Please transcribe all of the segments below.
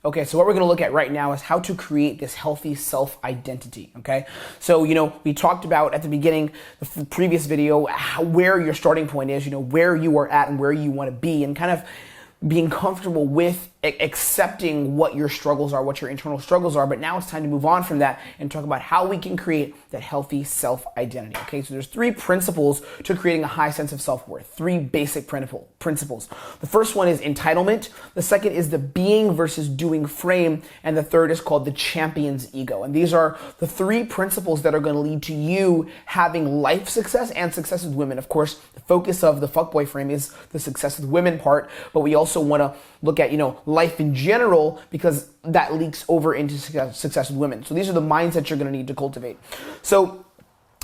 Okay, so what we're going to look at right now is how to create this healthy self-identity, okay? So, we talked about at the beginning, the previous video, where your starting point is, where you are at and where you want to be, and kind of being comfortable with accepting what your struggles are, what your internal struggles are. But now it's time to move on from that and talk about how we can create that healthy self-identity. Okay, so there's 3 principles to creating a high sense of self-worth. 3 basic principles. The first one is entitlement. The second is the being versus doing frame. And the third is called the champion's ego. And these are the 3 principles that are going to lead to you having life success and success with women. Of course, the focus of the fuckboy frame is the success with women part, but we also want to look at, life in general, because that leaks over into success with women. So these are the mindsets you're going to need to cultivate. So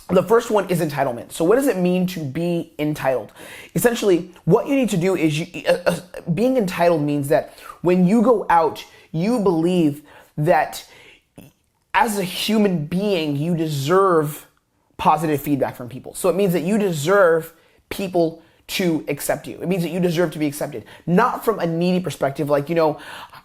the first one is entitlement. So what does it mean to be entitled? Essentially, what you need to do is being entitled means that when you go out, you believe that as a human being, you deserve positive feedback from people. So it means that you deserve people to accept you. It means that you deserve to be accepted. Not from a needy perspective, like,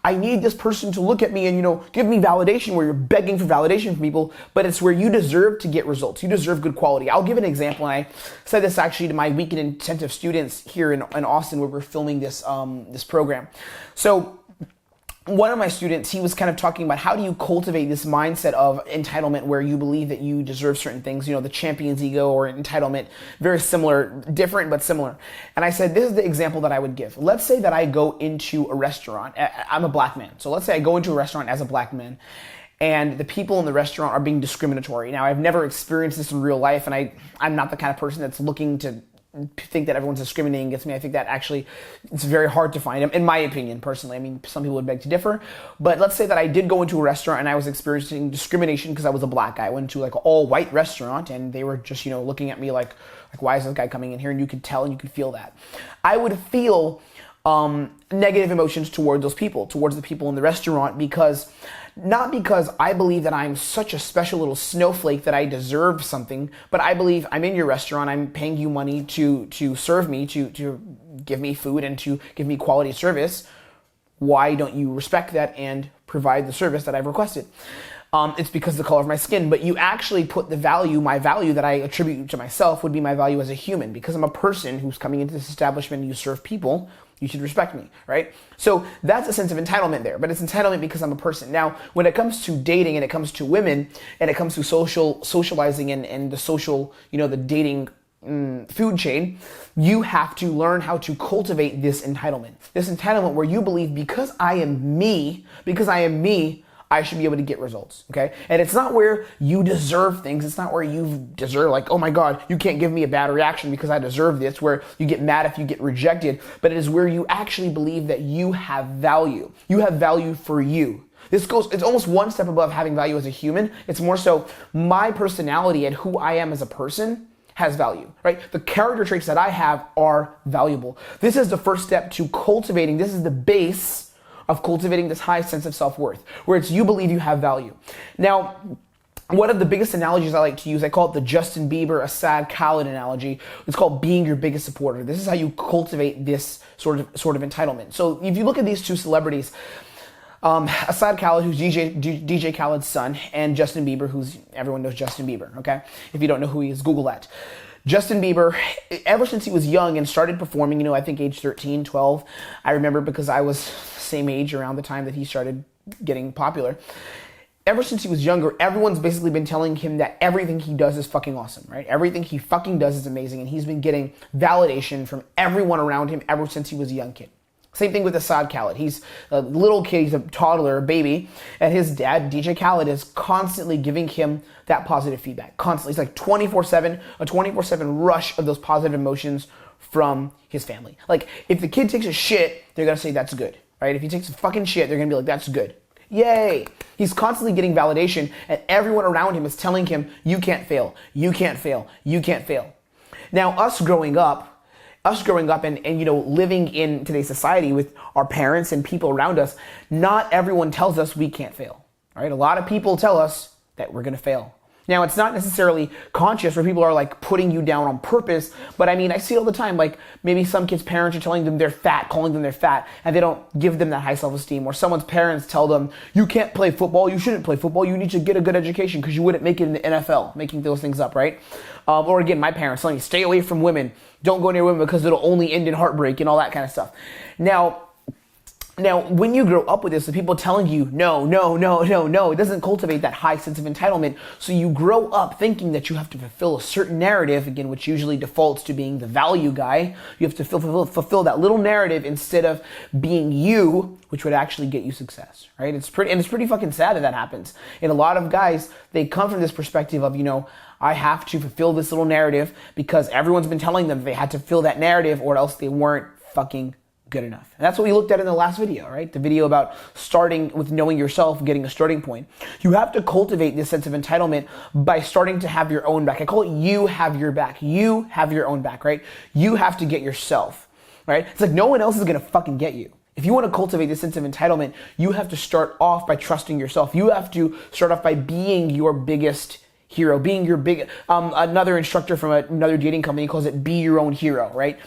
I need this person to look at me and, give me validation, where you're begging for validation from people, but it's where you deserve to get results. You deserve good quality. I'll give an example, and I said this actually to my weekend intensive students here in Austin, where we're filming this program. So one of my students, he was kind of talking about how do you cultivate this mindset of entitlement where you believe that you deserve certain things, the champion's ego or entitlement, very similar, different but similar. And I said, this is the example that I would give. Let's say that I go into a restaurant. I'm a black man. So let's say I go into a restaurant as a black man, and the people in the restaurant are being discriminatory. Now, I've never experienced this in real life, and I'm not the kind of person that's looking to think that everyone's discriminating against me. I think that actually it's very hard to find, in my opinion, personally. I mean, some people would beg to differ, but let's say that I did go into a restaurant and I was experiencing discrimination because I was a black guy. I went to like an all-white restaurant and they were just, looking at me like why is this guy coming in here? And you could tell and you could feel that. I would feel negative emotions towards those people, towards the people in the restaurant, not because I believe that I'm such a special little snowflake that I deserve something, but I believe I'm in your restaurant, I'm paying you money to serve me, to give me food and to give me quality service. Why don't you respect that and provide the service that I've requested? It's because of the color of my skin, but you actually put my value that I attribute to myself would be my value as a human. Because I'm a person who's coming into this establishment and you serve people, you should respect me, right? So that's a sense of entitlement there, but it's entitlement because I'm a person. Now, when it comes to dating and it comes to women and it comes to socializing and the social, the dating food chain, you have to learn how to cultivate this entitlement. This entitlement where you believe because I am me, I should be able to get results, okay? And it's not where you deserve things. It's not where you deserve, like, oh my God, you can't give me a bad reaction because I deserve this, where you get mad if you get rejected. But it is where you actually believe that you have value. You have value for you. It's almost one step above having value as a human. It's more so my personality and who I am as a person has value, right? The character traits that I have are valuable. This is the first step to cultivating. This is the base of cultivating this high sense of self-worth, where it's you believe you have value. Now, one of the biggest analogies I like to use, I call it the Justin Bieber, Asad Khalid analogy. It's called being your biggest supporter. This is how you cultivate this sort of entitlement. So if you look at these 2 celebrities, Asad Khalid, who's DJ Khaled's son, and Justin Bieber, everyone knows Justin Bieber, okay? If you don't know who he is, Google that. Justin Bieber, ever since he was young and started performing, I think age 13, 12, I remember because I was same age around the time that he started getting popular. Ever since he was younger, everyone's basically been telling him that everything he does is fucking awesome, right? Everything he fucking does is amazing, and he's been getting validation from everyone around him ever since he was a young kid. Same thing with Asad Khalid. He's a little kid, he's a toddler, a baby, and his dad, DJ Khaled, is constantly giving him that positive feedback. Constantly. It's like 24/7, a 24/7 rush of those positive emotions from his family. Like, if the kid takes a shit, they're going to say that's good, right? If he takes a fucking shit, they're going to be like, that's good. Yay! He's constantly getting validation, and everyone around him is telling him, you can't fail, you can't fail, you can't fail. Now, us growing up and living in today's society with our parents and people around us, not everyone tells us we can't fail, right? A lot of people tell us that we're going to fail. Now, it's not necessarily conscious where people are like putting you down on purpose, but I mean, I see it all the time. Like maybe some kids' parents are telling them they're fat, calling them they're fat, and they don't give them that high self-esteem. Or someone's parents tell them, you can't play football, you shouldn't play football, you need to get a good education because you wouldn't make it in the NFL, making those things up, right? Or again, my parents telling me, stay away from women, don't go near women because it'll only end in heartbreak and all that kind of stuff. Now, when you grow up with this, the people telling you, no, it doesn't cultivate that high sense of entitlement. So you grow up thinking that you have to fulfill a certain narrative, again, which usually defaults to being the value guy. You have to fulfill that little narrative instead of being you, which would actually get you success, right? It's pretty fucking sad that happens. And a lot of guys, they come from this perspective of, I have to fulfill this little narrative because everyone's been telling them they had to fill that narrative or else they weren't fucking good enough. And that's what we looked at in the last video, right? The video about starting with knowing yourself, getting a starting point. You have to cultivate this sense of entitlement by starting to have your own back. I call it you have your back. You have your own back, right? You have to get yourself, right? It's like no one else is going to fucking get you. If you want to cultivate this sense of entitlement, you have to start off by trusting yourself. You have to start off by being your biggest hero, being your big, another instructor from another dating company calls it be your own hero, right?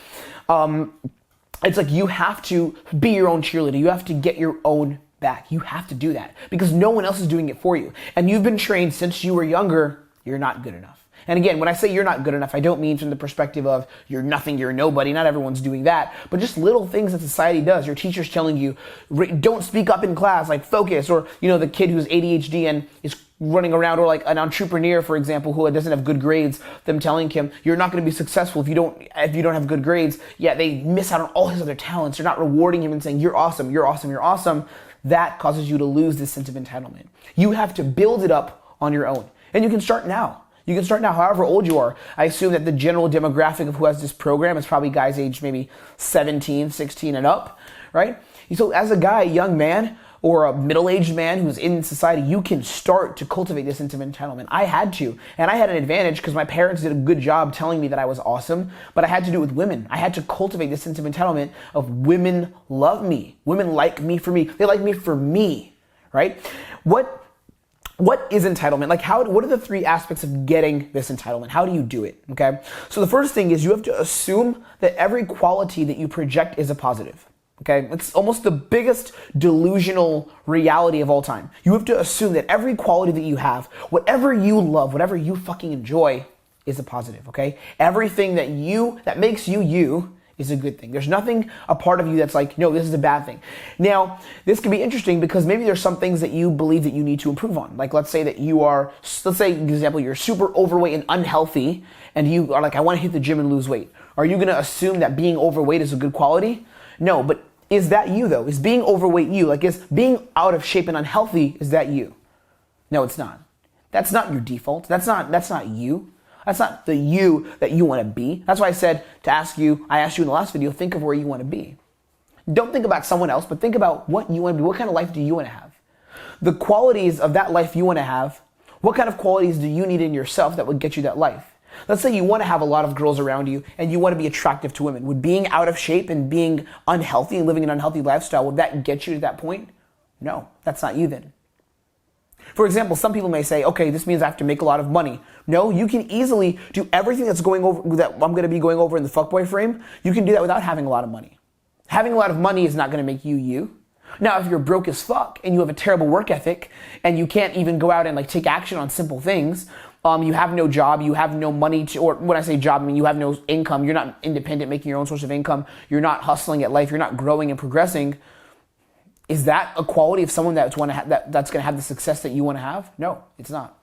It's like you have to be your own cheerleader. You have to get your own back. You have to do that because no one else is doing it for you. And you've been trained since you were younger, you're not good enough. And again, when I say you're not good enough, I don't mean from the perspective of you're nothing, you're nobody. Not everyone's doing that, but just little things that society does. Your teacher's telling you, don't speak up in class, like focus. Or, the kid who's ADHD and is running around, or like an entrepreneur, for example, who doesn't have good grades, them telling him, you're not going to be successful if you don't have good grades. Yeah, they miss out on all his other talents. They're not rewarding him and saying, you're awesome, you're awesome, you're awesome. That causes you to lose this sense of entitlement. You have to build it up on your own. And you can start now. You can start now, however old you are. I assume that the general demographic of who has this program is probably guys aged maybe 17, 16 and up, right? So as a guy, young man, or a middle-aged man who's in society, you can start to cultivate this sense of entitlement. I had to, and I had an advantage because my parents did a good job telling me that I was awesome, but I had to do it with women. I had to cultivate this sense of entitlement of women love me. Women like me for me. They like me for me, right? What is entitlement? Like what are the three aspects of getting this entitlement? How do you do it? Okay. So the first thing is you have to assume that every quality that you project is a positive. Okay. It's almost the biggest delusional reality of all time. You have to assume that every quality that you have, whatever you love, whatever you fucking enjoy is a positive. Okay. Everything that makes you is a good thing. There's nothing a part of you that's like, no, this is a bad thing. Now, this can be interesting because maybe there's some things that you believe that you need to improve on. Like, let's say, for example, you're super overweight and unhealthy, and you are like, I want to hit the gym and lose weight. Are you going to assume that being overweight is a good quality? No, but is that you though? Is being overweight you? Like, is being out of shape and unhealthy, is that you? No, it's not. That's not your default. That's not you. That's not the you that you want to be. That's why I said I asked you in the last video, think of where you want to be. Don't think about someone else, but think about what you want to be. What kind of life do you want to have? The qualities of that life you want to have, what kind of qualities do you need in yourself that would get you that life? Let's say you want to have a lot of girls around you and you want to be attractive to women. Would being out of shape and being unhealthy and living an unhealthy lifestyle, would that get you to that point? No, that's not you then. For example, some people may say, okay, this means I have to make a lot of money. No, you can easily do everything that I'm going to be going over in the fuckboy frame. You can do that without having a lot of money. Having a lot of money is not going to make you you. Now, if you're broke as fuck and you have a terrible work ethic and you can't even go out and like take action on simple things, you have no job, you have no money or when I say job, I mean you have no income, you're not independent, making your own source of income, you're not hustling at life, you're not growing and progressing. Is that a quality of someone that's going to have the success that you want to have? No, it's not.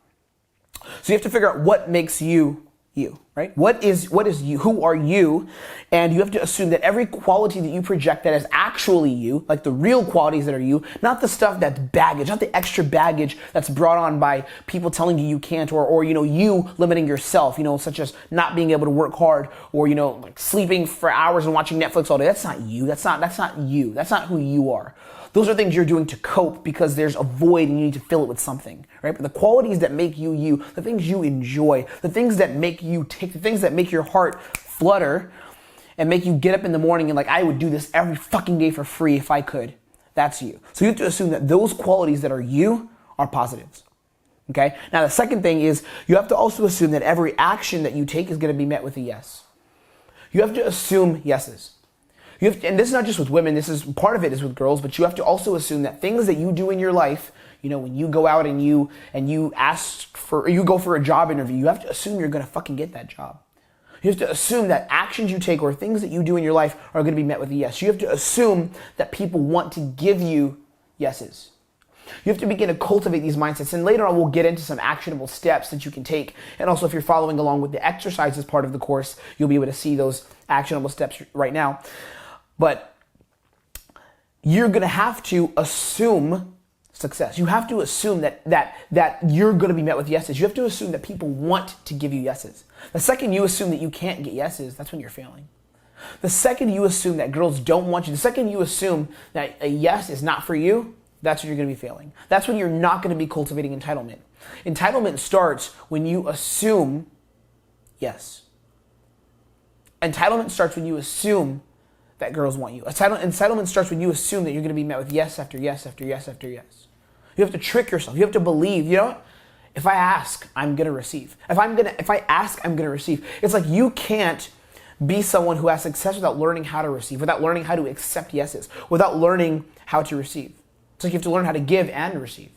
So you have to figure out what makes you you, right? What is you? Who are you? And you have to assume that every quality that you project that is actually you, like the real qualities that are you, not the stuff that's baggage, not the extra baggage that's brought on by people telling you can't, or you limiting yourself, such as not being able to work hard, or like sleeping for hours and watching Netflix all day. That's not you. That's not you. That's not who you are. Those are things you're doing to cope because there's a void and you need to fill it with something, right? But the qualities that make you you, the things you enjoy, the things that make you tick, the things that make your heart flutter and make you get up in the morning and like, I would do this every fucking day for free if I could. That's you. So you have to assume that those qualities that are you are positives. Okay? Now, the second thing is you have to also assume that every action that you take is going to be met with a yes. You have to assume yeses. And this is not just with women, this is part of it is with girls, but you have to also assume that things that you do in your life, when you go out and you go for a job interview, you have to assume you're going to fucking get that job. You have to assume that actions you take or things that you do in your life are going to be met with a yes. You have to assume that people want to give you yeses. You have to begin to cultivate these mindsets. And later on, we'll get into some actionable steps that you can take. And also, if you're following along with the exercises part of the course, you'll be able to see those actionable steps right now. But you're going to have to assume success. You have to assume that you're going to be met with yeses. You have to assume that people want to give you yeses. The second you assume that you can't get yeses, that's when you're failing. The second you assume that girls don't want you, the second you assume that a yes is not for you, that's when you're going to be failing. That's when you're not going to be cultivating entitlement. Entitlement starts when you assume yes. Entitlement starts when you assume that girls want you. Entitlement starts when you assume that you're going to be met with yes after yes after yes after yes. You have to trick yourself. You have to believe, if I ask, I'm going to receive. If I ask, I'm going to receive. It's like you can't be someone who has success without learning how to receive, without learning how to accept yeses, without learning how to receive. It's like you have to learn how to give and receive.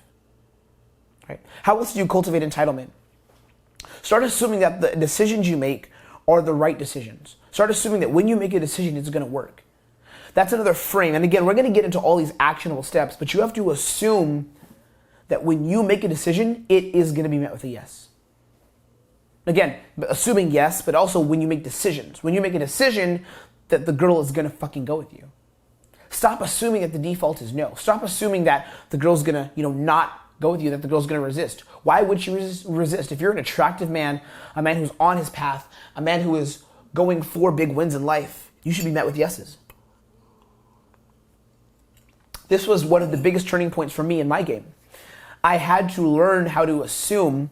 Right? How else do you cultivate entitlement? Start assuming that the decisions you make are the right decisions. Start assuming that when you make a decision, it's going to work. That's another frame. And again, we're going to get into all these actionable steps, but you have to assume that when you make a decision, it is going to be met with a yes. Again, assuming yes, but also when you make decisions. When you make a decision that the girl is going to fucking go with you. Stop assuming that the default is no. Stop assuming that the girl's going to, not go with you, that the girl's going to resist. Why would she resist? If you're an attractive man, a man who's on his path, a man who is going for big wins in life, you should be met with yeses. This was one of the biggest turning points for me in my game. I had to learn how to assume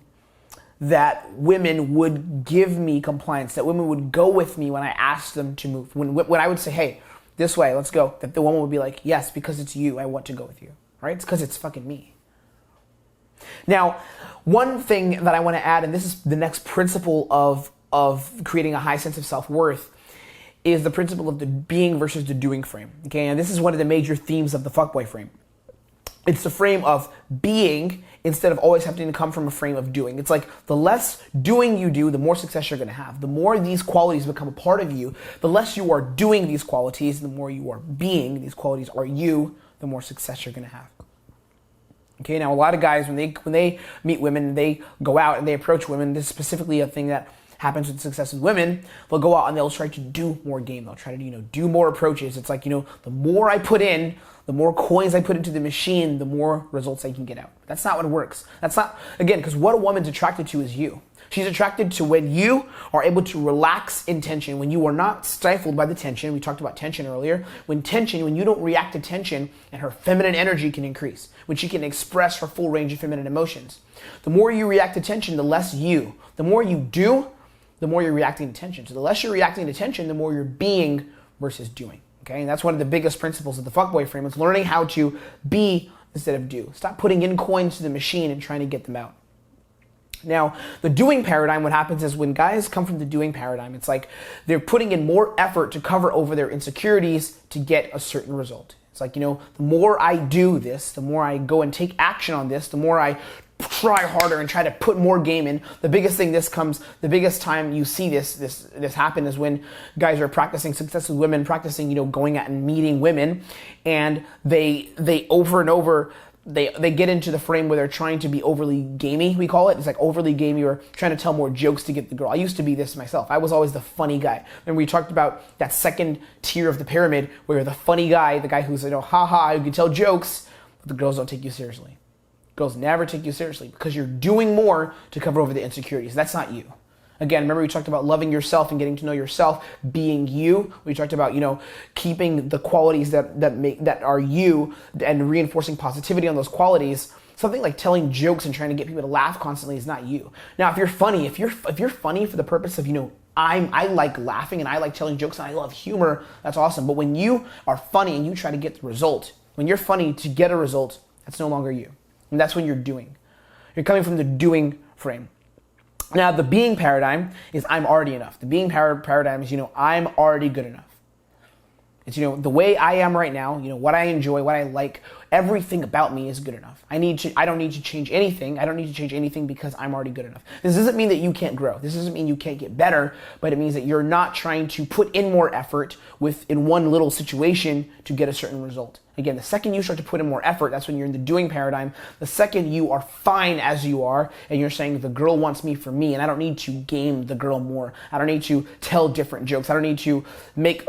that women would give me compliance, that women would go with me when I asked them to move. When I would say, hey, this way, let's go, that the woman would be like, yes, because it's you, I want to go with you. Right? It's because it's fucking me. Now, one thing that I want to add, and this is the next principle of creating a high sense of self-worth, is the principle of the being versus the doing frame. Okay, and this is one of the major themes of the fuckboy frame. It's the frame of being instead of always having to come from a frame of doing. It's like the less doing you do, the more success you're going to have. The more these qualities become a part of you, the less you are doing these qualities, the more you are being these qualities are you, the more success you're going to have. Okay, now a lot of guys, when they meet women, they go out and they approach women. This is specifically a thing that happens with success with women. They'll go out and they'll try to do more game. They'll try to, do more approaches. It's like, the more I put in, the more coins I put into the machine, the more results I can get out. That's not what works. That's not, again, because what a woman's attracted to is you. She's attracted to when you are able to relax in tension, when you are not stifled by the tension. We talked about tension earlier. When you don't react to tension, and her feminine energy can increase, when she can express her full range of feminine emotions. The more you react to tension, the less you. The more you do, the more you're reacting to tension. So the less you're reacting to tension, the more you're being versus doing. Okay, and that's one of the biggest principles of the fuckboy frame. It's learning how to be instead of do. Stop putting in coins to the machine and trying to get them out. Now, the doing paradigm, what happens is when guys come from the doing paradigm, it's like they're putting in more effort to cover over their insecurities to get a certain result. It's like, the more I do this, the more I go and take action on this, the more I try harder and try to put more game in. The biggest time you see this happen is when guys are practicing success with women, practicing, going out and meeting women, and they over and over, they get into the frame where they're trying to be overly gamey, we call it. It's like overly gamey, or trying to tell more jokes to get the girl. I used to be this myself. I was always the funny guy. Remember we talked about that second tier of the pyramid where you're the funny guy, the guy who's, haha, you can tell jokes, but the girls don't take you seriously. Girls never take you seriously because you're doing more to cover over the insecurities. That's not you. Again, remember we talked about loving yourself and getting to know yourself, being you. We talked about, keeping the qualities that are you and reinforcing positivity on those qualities. Something like telling jokes and trying to get people to laugh constantly is not you. Now, if you're funny, if you're funny for the purpose of, I like laughing and I like telling jokes and I love humor, that's awesome. But when you are funny and you try to get the result, when you're funny to get a result, that's no longer you. And that's when you're doing. You're coming from the doing frame. Now, the being paradigm is I'm already enough. The being paradigm is, I'm already good enough. It's, the way I am right now, what I enjoy, what I like, everything about me is good enough. I don't need to change anything. I don't need to change anything because I'm already good enough. This doesn't mean that you can't grow. This doesn't mean you can't get better, but it means that you're not trying to put in more effort in one little situation to get a certain result. Again, the second you start to put in more effort, that's when you're in the doing paradigm. The second you are fine as you are, and you're saying the girl wants me for me, and I don't need to game the girl more. I don't need to tell different jokes. I don't need to make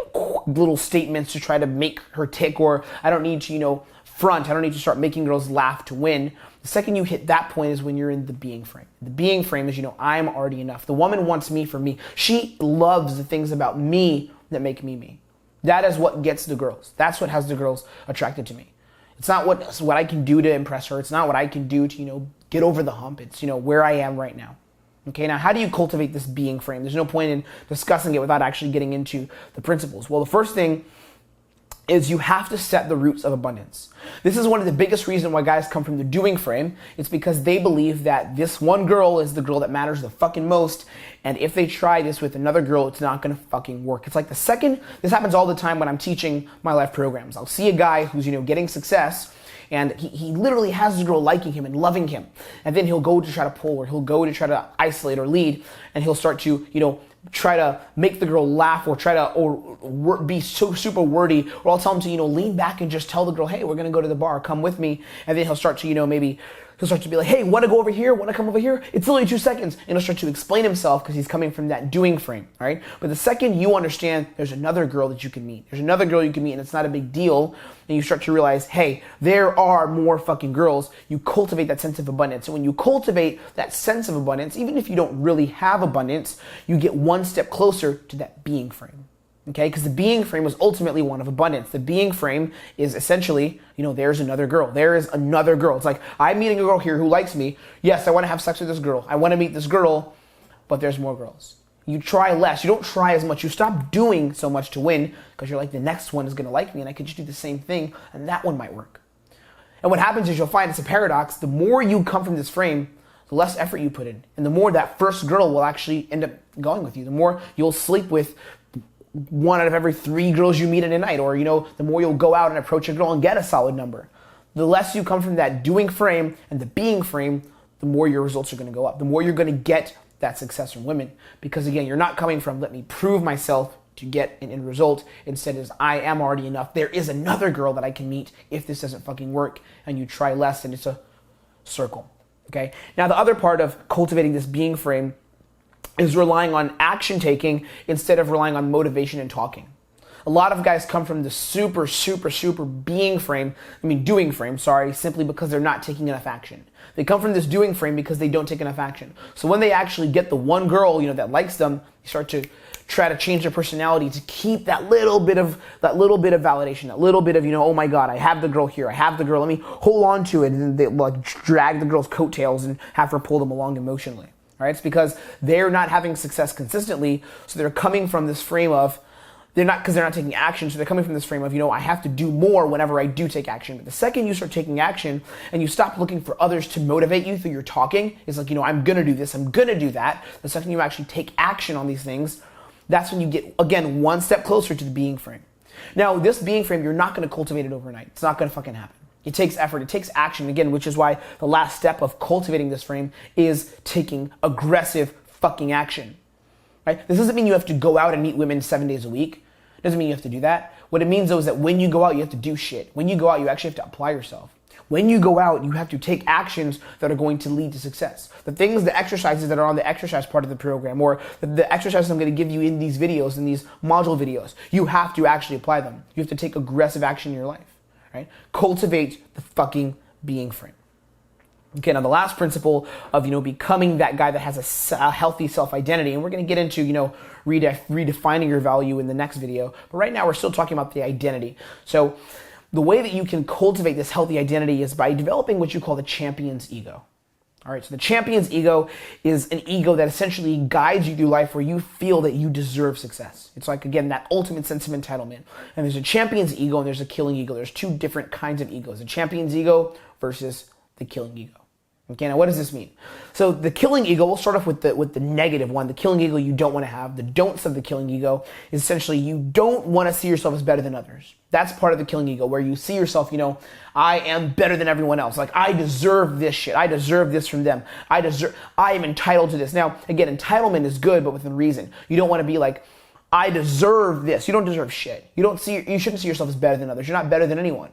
little statements to try to make her tick, or I don't need to, front. I don't need to start making girls laugh to win. The second you hit that point is when you're in the being frame. The being frame is, I'm already enough. The woman wants me for me. She loves the things about me that make me me. That is what gets the girls. That's what has the girls attracted to me. It's not what I can do to impress her. It's not what I can do to, get over the hump. It's, where I am right now. Okay, now how do you cultivate this being frame? There's no point in discussing it without actually getting into the principles. Well, the first thing is you have to set the roots of abundance. This is one of the biggest reasons why guys come from the doing frame. It's because they believe that this one girl is the girl that matters the fucking most, and if they try this with another girl, it's not gonna fucking work. It's like this happens all the time when I'm teaching my life programs. I'll see a guy who's, getting success, and he literally has this girl liking him and loving him, and then he'll go to try to pull, or he'll go to try to isolate or lead, and he'll start to, try to make the girl laugh, or try to be so super wordy, or I'll tell him to, lean back and just tell the girl, hey, we're gonna go to the bar, come with me. And then he'll start to, maybe he'll start to be like, hey, wanna go over here? Wanna come over here? It's only 2 seconds. And he'll start to explain himself because he's coming from that doing frame, right? But the second you understand there's another girl that you can meet, there's another girl you can meet, and it's not a big deal, and you start to realize, hey, there are more fucking girls, you cultivate that sense of abundance. And when you cultivate that sense of abundance, even if you don't really have abundance, you get one step closer to that being frame. Okay, because the being frame was ultimately one of abundance. The being frame is essentially, there's another girl. There is another girl. It's like, I'm meeting a girl here who likes me. Yes, I want to have sex with this girl. I want to meet this girl, but there's more girls. You try less. You don't try as much. You stop doing so much to win because you're like, the next one is going to like me and I could just do the same thing and that one might work. And what happens is you'll find it's a paradox. The more you come from this frame, the less effort you put in. And the more that first girl will actually end up going with you. The more you'll sleep with 1 out of every 3 girls you meet in a night, or the more you'll go out and approach a girl and get a solid number. The less you come from that doing frame and the being frame, the more your results are going to go up. The more you're going to get that success from women, because again, you're not coming from let me prove myself to get an end result. Instead is I am already enough. There is another girl that I can meet if this doesn't fucking work, and you try less, and it's a circle. Okay. Now the other part of cultivating this being frame is relying on action taking instead of relying on motivation and talking. A lot of guys come from the super doing frame, simply because they're not taking enough action. They come from this doing frame because they don't take enough action. So when they actually get the one girl, that likes them, they start to try to change their personality to keep that little bit of validation, that little bit of, oh my God, I have the girl here, I have the girl, let me hold on to it, and then they like drag the girl's coattails and have her pull them along emotionally. Right? It's because they're not having success consistently, so they're coming from this frame of, they're not taking action, so they're coming from this frame of, I have to do more whenever I do take action. But the second you start taking action and you stop looking for others to motivate you through your talking, it's like, I'm gonna do this, I'm gonna do that. The second you actually take action on these things, that's when you get, again, one step closer to the being frame. Now, this being frame, you're not gonna cultivate it overnight. It's not gonna fucking happen. It takes effort, it takes action, again, which is why the last step of cultivating this frame is taking aggressive fucking action, right? This doesn't mean you have to go out and meet women 7 days a week. It doesn't mean you have to do that. What it means, though, is that when you go out, you have to do shit. When you go out, you actually have to apply yourself. When you go out, you have to take actions that are going to lead to success. The exercises that are on the exercise part of the program, or the exercises I'm going to give you in these videos, in these module videos, you have to actually apply them. You have to take aggressive action in your life. Right? Cultivate the fucking being frame. Okay, now the last principle of, becoming that guy that has a healthy self-identity, and we're going to get into, redefining your value in the next video, but right now we're still talking about the identity. So the way that you can cultivate this healthy identity is by developing what you call the champion's ego. All right, so the champion's ego is an ego that essentially guides you through life where you feel that you deserve success. It's like, again, that ultimate sense of entitlement. And there's a champion's ego and there's a killing ego. There's 2 different kinds of egos, the champion's ego versus the killing ego. Okay, now what does this mean? So the killing ego, we'll start off with the negative one, the killing ego you don't want to have. The don'ts of the killing ego is essentially you don't want to see yourself as better than others. That's part of the killing ego, where you see yourself, I am better than everyone else. Like, I deserve this shit. I deserve this from them. I am entitled to this. Now, again, entitlement is good, but within reason. You don't want to be like, I deserve this. You don't deserve shit. You shouldn't see yourself as better than others. You're not better than anyone.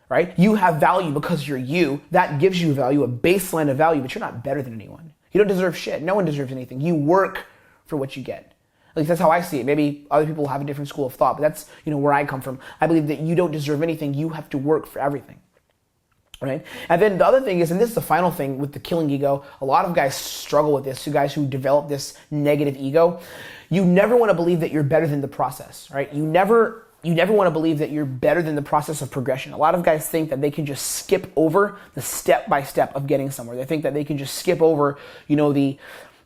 Right? You have value because you're you. That gives you value, a baseline of value, but you're not better than anyone. You don't deserve shit. No one deserves anything. You work for what you get. At least that's how I see it. Maybe other people have a different school of thought, but that's, where I come from. I believe that you don't deserve anything. You have to work for everything. Right? And then the other thing is, and this is the final thing with the killing ego, a lot of guys struggle with this, guys who develop this negative ego. You never want to believe that you're better than the process, right? You never want to believe that you're better than the process of progression. A lot of guys think that they can just skip over the step-by-step of getting somewhere. They think that they can just skip over,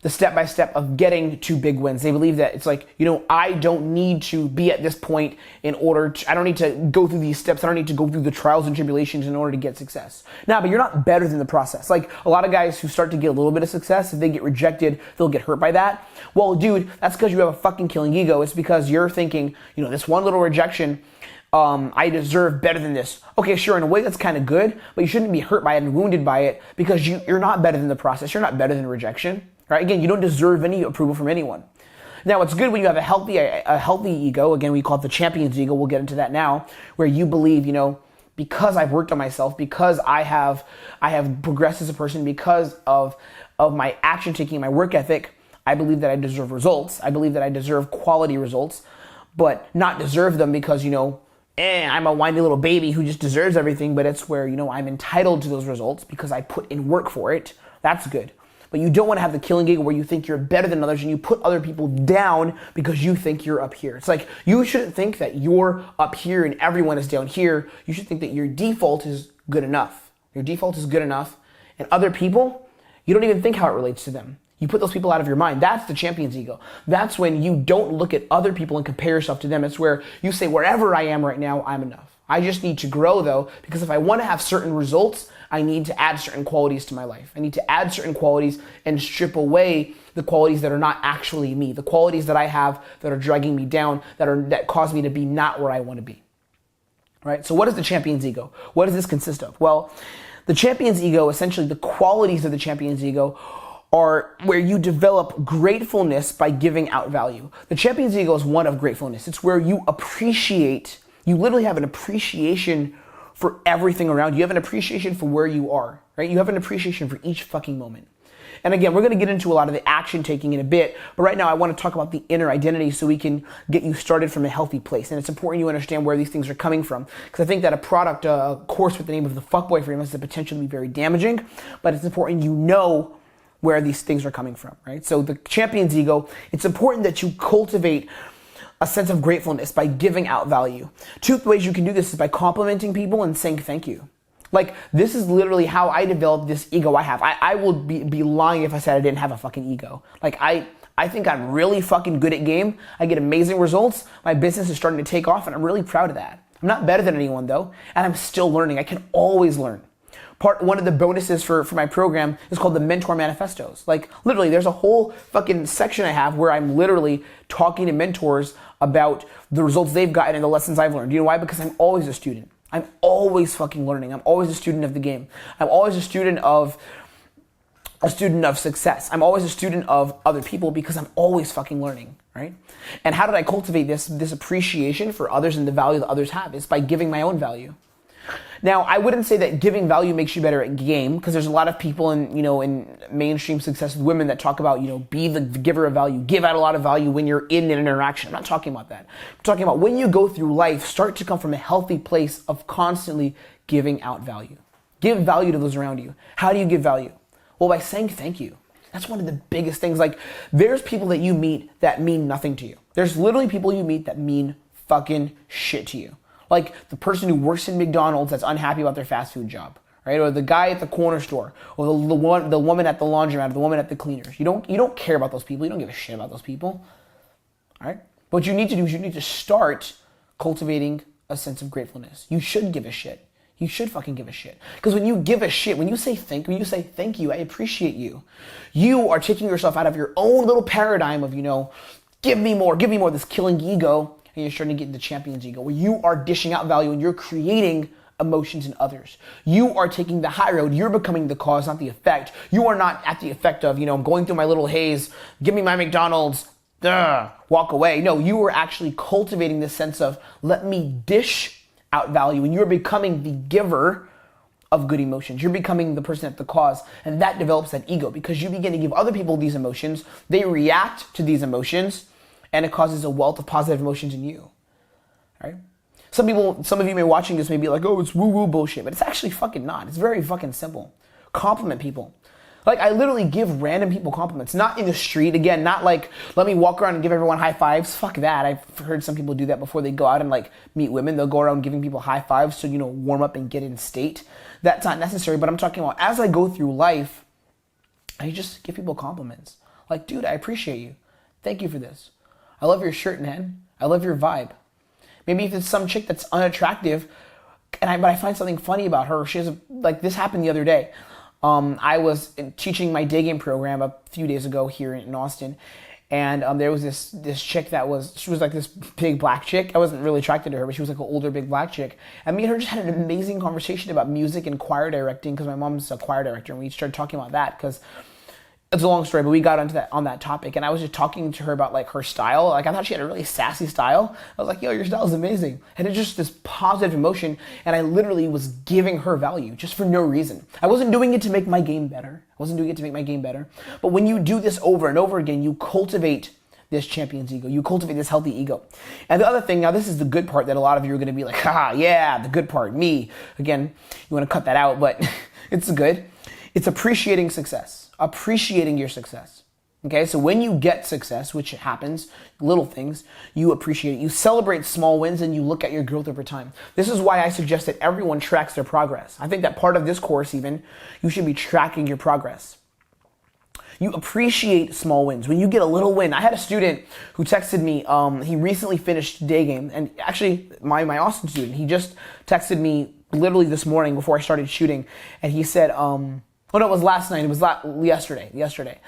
the step-by-step of getting to big wins. They believe that it's like, I don't need to be at this point I don't need to go through these steps. I don't need to go through the trials and tribulations in order to get success. Now, but you're not better than the process. Like a lot of guys who start to get a little bit of success, if they get rejected, they'll get hurt by that. Well, dude, that's because you have a fucking killing ego. It's because you're thinking, this one little rejection, I deserve better than this. Okay, sure, in a way that's kind of good, but you shouldn't be hurt by it and wounded by it because you're not better than the process. You're not better than rejection. Right? Again, you don't deserve any approval from anyone. Now, it's good when you have a healthy ego. Again, we call it the champion's ego. We'll get into that now, where you believe, because I've worked on myself, because I have progressed as a person, because of my action taking, my work ethic, I believe that I deserve results. I believe that I deserve quality results, but not deserve them because, I'm a whiny little baby who just deserves everything, but it's where, I'm entitled to those results because I put in work for it. That's good. But you don't want to have the killing ego where you think you're better than others and you put other people down because you think you're up here. It's like you shouldn't think that you're up here and everyone is down here. You should think that your default is good enough. Your default is good enough. And other people, you don't even think how it relates to them. You put those people out of your mind. That's the champion's ego. That's when you don't look at other people and compare yourself to them. It's where you say, wherever I am right now, I'm enough. I just need to grow though, because if I want to have certain results, I need to add certain qualities to my life. I need to add certain qualities and strip away the qualities that are not actually me, the qualities that I have that are dragging me down, that cause me to be not where I want to be. Right? So what is the champion's ego? What does this consist of? Well, the champion's ego, essentially the qualities of the champion's ego are where you develop gratefulness by giving out value. The champion's ego is one of gratefulness. It's where you literally have an appreciation for everything around you. You have an appreciation for where you are, right? You have an appreciation for each fucking moment. And again, we're going to get into a lot of the action taking in a bit, but right now I want to talk about the inner identity so we can get you started from a healthy place. And it's important you understand where these things are coming from, because I think that a course with the name of the Fuckboy frame has the potential to be very damaging, but it's important you know where these things are coming from, right? So the champion's ego, it's important that you cultivate a sense of gratefulness by giving out value. Two ways you can do this is by complimenting people and saying thank you. Like, this is literally how I developed this ego I have. I will be lying if I said I didn't have a fucking ego. Like, I think I'm really fucking good at game. I get amazing results. My business is starting to take off, and I'm really proud of that. I'm not better than anyone, though, and I'm still learning. I can always learn. One of the bonuses for my program is called the Mentor Manifestos. Like, literally, there's a whole fucking section I have where I'm literally talking to mentors about the results they've gotten and the lessons I've learned. You know why? Because I'm always a student. I'm always fucking learning. I'm always a student of the game. I'm always a student of success. I'm always a student of other people because I'm always fucking learning, right? And how did I cultivate this appreciation for others and the value that others have? It's by giving my own value. Now, I wouldn't say that giving value makes you better at game, because there's a lot of people in mainstream success with women that talk about, be the giver of value, give out a lot of value when you're in an interaction. I'm not talking about that. I'm talking about when you go through life, start to come from a healthy place of constantly giving out value. Give value to those around you. How do you give value? Well, by saying thank you. That's one of the biggest things. Like, there's people that you meet that mean nothing to you. There's literally people you meet that mean fucking shit to you. Like the person who works in McDonald's that's unhappy about their fast food job, right? Or the guy at the corner store, or the woman at the laundromat, or the woman at the cleaners. You don't care about those people. You don't give a shit about those people, all right? But what you need to do is you need to start cultivating a sense of gratefulness. You should give a shit. You should fucking give a shit. Because when you give a shit, when you say thank you, I appreciate you, you are taking yourself out of your own little paradigm of, give me more, this killing ego, and you're starting to get into champion's ego, where you are dishing out value and you're creating emotions in others. You are taking the high road. You're becoming the cause, not the effect. You are not at the effect of, I'm going through my little haze, give me my McDonald's, walk away. No, you are actually cultivating this sense of, let me dish out value, and you're becoming the giver of good emotions. You're becoming the person at the cause, and that develops that ego because you begin to give other people these emotions. They react to these emotions, and it causes a wealth of positive emotions in you. All right? Some of you may be watching this may be like, oh, it's woo-woo bullshit, but it's actually fucking not. It's very fucking simple. Compliment people. Like, I literally give random people compliments, not in the street. Again, not like, let me walk around and give everyone high fives. Fuck that. I've heard some people do that before they go out and meet women. They'll go around giving people high fives to, warm up and get in state. That's not necessary, but I'm talking about as I go through life, I just give people compliments. Like, dude, I appreciate you. Thank you for this. I love your shirt, man. I love your vibe. Maybe if it's some chick that's unattractive, but I find something funny about her. She has this happened the other day. I was teaching my day game program a few days ago here in Austin, and there was this chick she was like this big black chick. I wasn't really attracted to her, but she was like an older big black chick. And me and her just had an amazing conversation about music and choir directing because my mom's a choir director, and we started talking about that because it's a long story, but we got on that topic, and I was just talking to her about her style. I thought she had a really sassy style. I was like, yo, your style is amazing. And it's just this positive emotion, and I literally was giving her value just for no reason. I wasn't doing it to make my game better. But when you do this over and over again, you cultivate this champion's ego. You cultivate this healthy ego. And the other thing, now this is the good part that a lot of you are going to be like, yeah, the good part, me. Again, you want to cut that out, but it's good. It's appreciating success. Appreciating your success. Okay, so when you get success, which happens, little things, you appreciate it. You celebrate small wins and you look at your growth over time. This is why I suggest that everyone tracks their progress. I think that part of this course even, you should be tracking your progress. You appreciate small wins. When you get a little win, I had a student who texted me, he recently finished day game, and actually my Austin student, he just texted me literally this morning before I started shooting, and he said, it was last night. It was yesterday.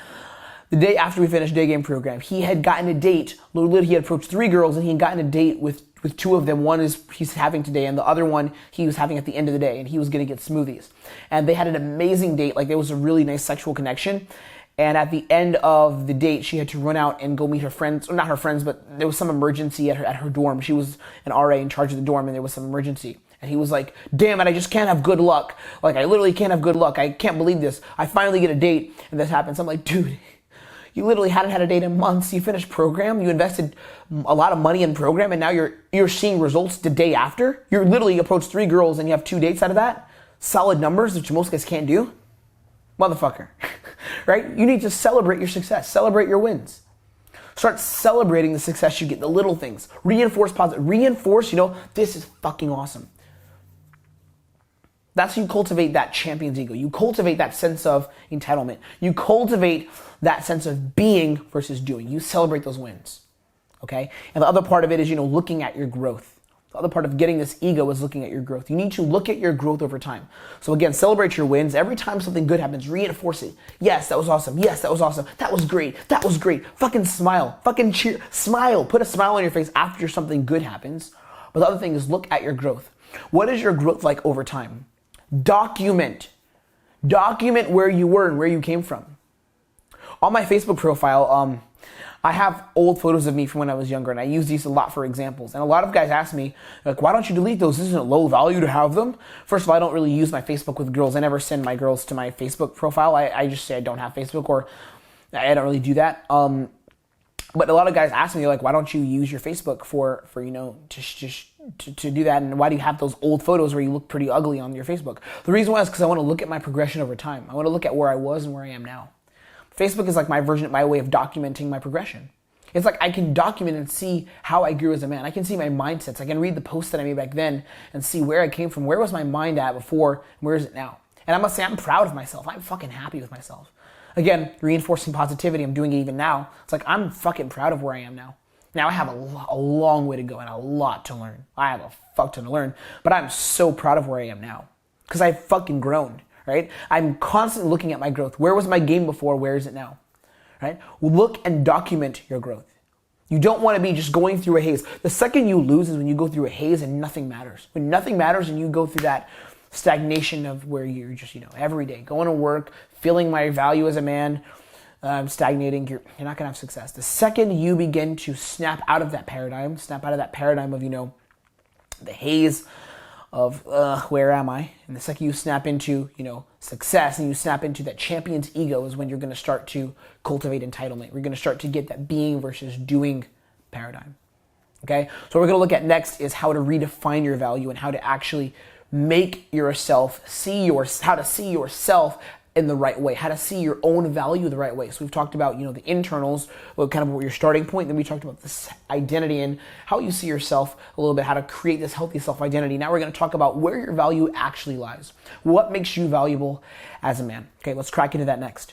The day after we finished day game program, he had gotten a date. Literally, he had approached 3 girls, and he had gotten a date with 2 of them. One he's having today, and the other one he was having at the end of the day, and he was going to get smoothies. And they had an amazing date. There was a really nice sexual connection. And at the end of the date, she had to run out and go meet her friends, or not her friends, but there was some emergency at her dorm. She was an RA in charge of the dorm, and there was some emergency. And he was like, damn it, I just can't have good luck. I literally can't have good luck. I can't believe this. I finally get a date, and this happens. I'm like, dude, you literally hadn't had a date in months. You finished program. You invested a lot of money in program, and now you're seeing results the day after. You literally approached 3 girls, and you have 2 dates out of that. Solid numbers, which most guys can't do. Motherfucker, right? You need to celebrate your success. Celebrate your wins. Start celebrating the success you get, the little things. Reinforce positive. Reinforce, this is fucking awesome. That's how you cultivate that champion's ego. You cultivate that sense of entitlement. You cultivate that sense of being versus doing. You celebrate those wins, okay? And the other part of it is, looking at your growth. The other part of getting this ego is looking at your growth. You need to look at your growth over time. So again, celebrate your wins. Every time something good happens, reinforce it. Yes, that was awesome. Yes, that was awesome. That was great. That was great. Fucking smile. Fucking cheer. Smile. Put a smile on your face after something good happens. But the other thing is look at your growth. What is your growth like over time? Document where you were and where you came from. On my Facebook profile, I have old photos of me from when I was younger, and I use these a lot for examples. And a lot of guys ask me, why don't you delete those? Isn't it low value to have them? First of all, I don't really use my Facebook with girls. I never send my girls to my Facebook profile. I just say I don't have Facebook, or I don't really do that. But a lot of guys ask me, why don't you use your Facebook for to do that, and why do you have those old photos where you look pretty ugly on your Facebook? The reason why is because I want to look at my progression over time. I want to look at where I was and where I am now. Facebook is my way of documenting my progression. It's I can document and see how I grew as a man. I can see my mindsets. I can read the posts that I made back then and see where I came from. Where was my mind at before, and where is it now? And I must say, I'm proud of myself. I'm fucking happy with myself. Again, reinforcing positivity. I'm doing it even now. It's I'm fucking proud of where I am now. Now I have a long way to go and a lot to learn. I have a fuck ton to learn, but I'm so proud of where I am now because I've fucking grown, right? I'm constantly looking at my growth. Where was my game before? Where is it now, right? Look and document your growth. You don't want to be just going through a haze. The second you lose is when you go through a haze and nothing matters. When nothing matters and you go through that stagnation of where you're just, every day going to work, feeling my value as a man, stagnating, you're not going to have success. The second you begin to snap out of that paradigm of, the haze of, where am I? And the second you snap into, success and you snap into that champion's ego is when you're going to start to cultivate entitlement. We're going to start to get that being versus doing paradigm. Okay? So what we're going to look at next is how to redefine your value and how to actually make yourself how to see yourself in the right way, how to see your own value the right way. So we've talked about, the internals, kind of your starting point. Then we talked about this identity and how you see yourself a little bit, how to create this healthy self-identity. Now we're going to talk about where your value actually lies. What makes you valuable as a man? Okay, let's crack into that next.